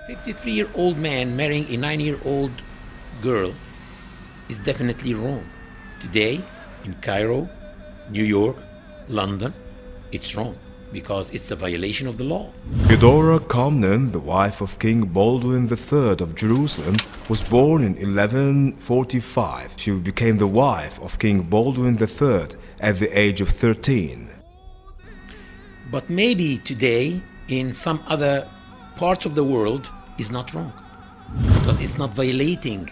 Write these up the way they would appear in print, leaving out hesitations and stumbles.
53-year-old man marrying a 9-year-old girl is definitely wrong. Today, in Cairo, New York, London, it's wrong because it's a violation of the law. Eudora Comnene, the wife of King Baldwin III of Jerusalem, was born in 1145. She became the wife of King Baldwin III at the age of 13. But maybe today, in some other parts of the world, is not wrong because it's not violating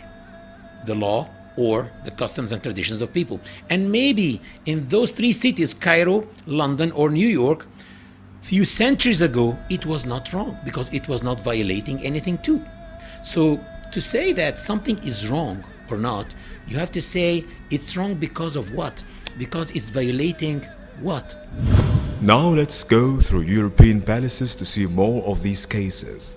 the law or the customs and traditions of people. And maybe in those three cities, Cairo, London, or New York, few centuries ago, it was not wrong because it was not violating anything too. So to say that something is wrong or not, you have to say it's wrong because of what? Because it's violating what? Now let's go through European palaces to see more of these cases.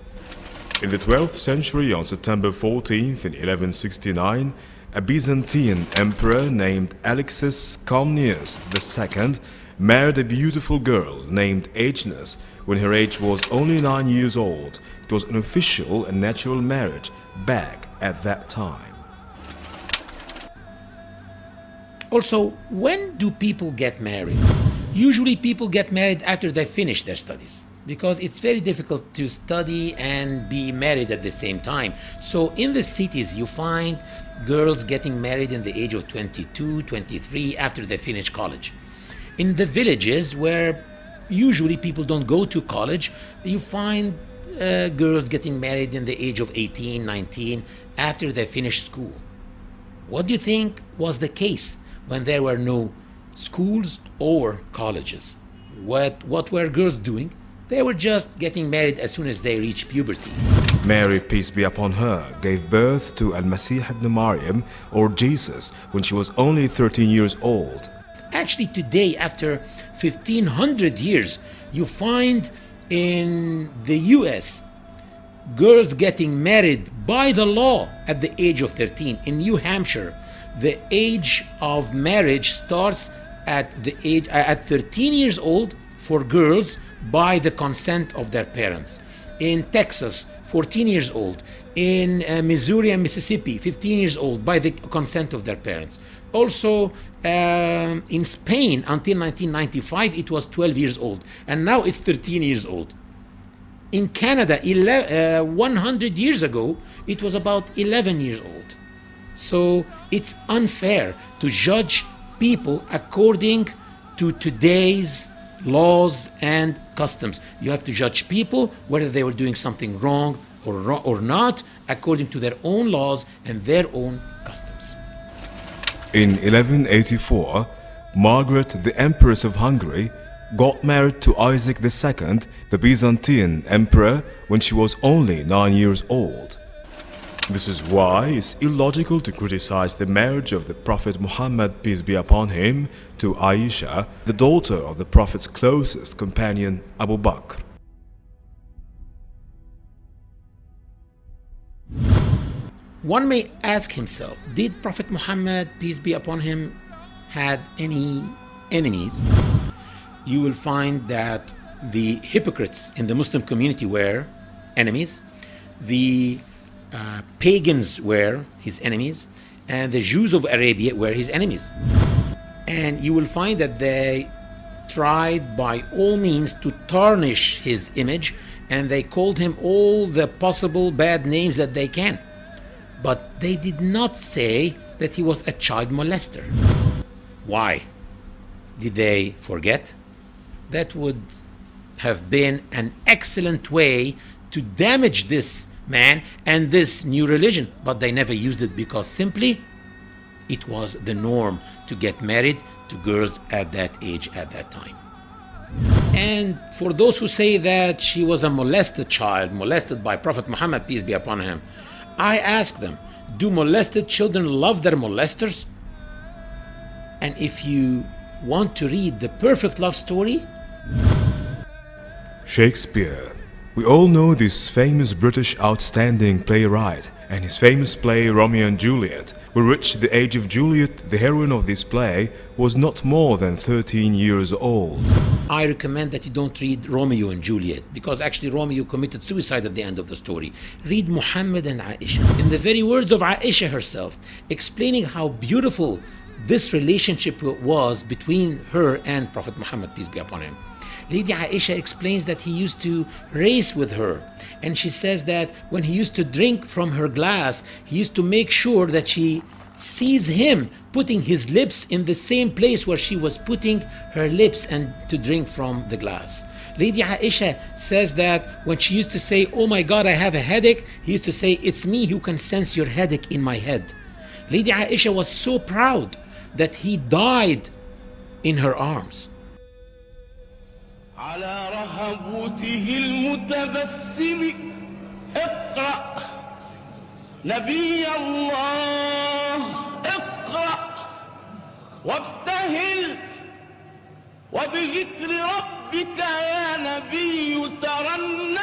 In the 12th century, on September 14th in 1169, a Byzantine emperor named Alexis Comnenus II married a beautiful girl named Agnes when her age was only 9 years old. It was an official and natural marriage back at that time. Also, when do people get married? Usually people get married after they finish their studies because it's very difficult to study and be married at the same time. So in the cities you find girls getting married in the age of 22, 23 after they finish college. In the villages where usually people don't go to college, you find girls getting married in the age of 18, 19 after they finish school. What do you think was the case when there were no schools or colleges? What were girls doing? They were just getting married as soon as they reached puberty. Mary, peace be upon her, gave birth to Al-Masih ibn Maryam, or Jesus, when she was only 13 years old. Actually, today, after 1500 years, you find in the US girls getting married by the law at the age of 13. In New Hampshire, the age of marriage starts at 13 years old for girls by the consent of their parents. In Texas, 14 years old. In Missouri and Mississippi, 15 years old by the consent of their parents. Also in Spain, until 1995, it was 12 years old. And now it's 13 years old. In Canada, 100 years ago, it was about 11 years old. So it's unfair to judge people according to today's laws and customs. You have to judge people whether they were doing something wrong or not according to their own laws and their own customs. In 1184, Margaret, the Empress of Hungary, got married to Isaac II, the Byzantine emperor, when she was only 9 years old. This is why it's illogical to criticize the marriage of the Prophet Muhammad, peace be upon him, to Aisha, the daughter of the Prophet's closest companion, Abu Bakr. One may ask himself, did Prophet Muhammad, peace be upon him, had any enemies? You will find that the hypocrites in the Muslim community were enemies. The pagans were his enemies, and the Jews of Arabia were his enemies. And you will find that they tried by all means to tarnish his image, and they called him all the possible bad names that they can. But they did not say that he was a child molester. Why? Did they forget? That would have been an excellent way to damage this man and this new religion, but they never used it because simply it was the norm to get married to girls at that age at that time. And for those who say that she was a molested child, molested by Prophet Muhammad, peace be upon him, I ask them, do molested children love their molesters? And if you want to read the perfect love story, Shakespeare, We all know this famous British outstanding playwright and his famous play Romeo and Juliet, with which the age of Juliet, the heroine of this play, was not more than 13 years old. I recommend that you don't read Romeo and Juliet, because actually Romeo committed suicide at the end of the story. Read Muhammad and Aisha. In the very words of Aisha herself, explaining how beautiful this relationship was between her and Prophet Muhammad, peace be upon him. Lady Aisha explains that he used to race with her, and she says that when he used to drink from her glass, he used to make sure that she sees him putting his lips in the same place where she was putting her lips and to drink from the glass. Lady Aisha says that when she used to say, "Oh my God, I have a headache," he used to say, "It's me who can sense your headache in my head." Lady Aisha was so proud that he died in her arms. على رهبته المتبسم اقرأ نبي الله اقرأ وابتهل وبذكر ربك يا نبي ترنم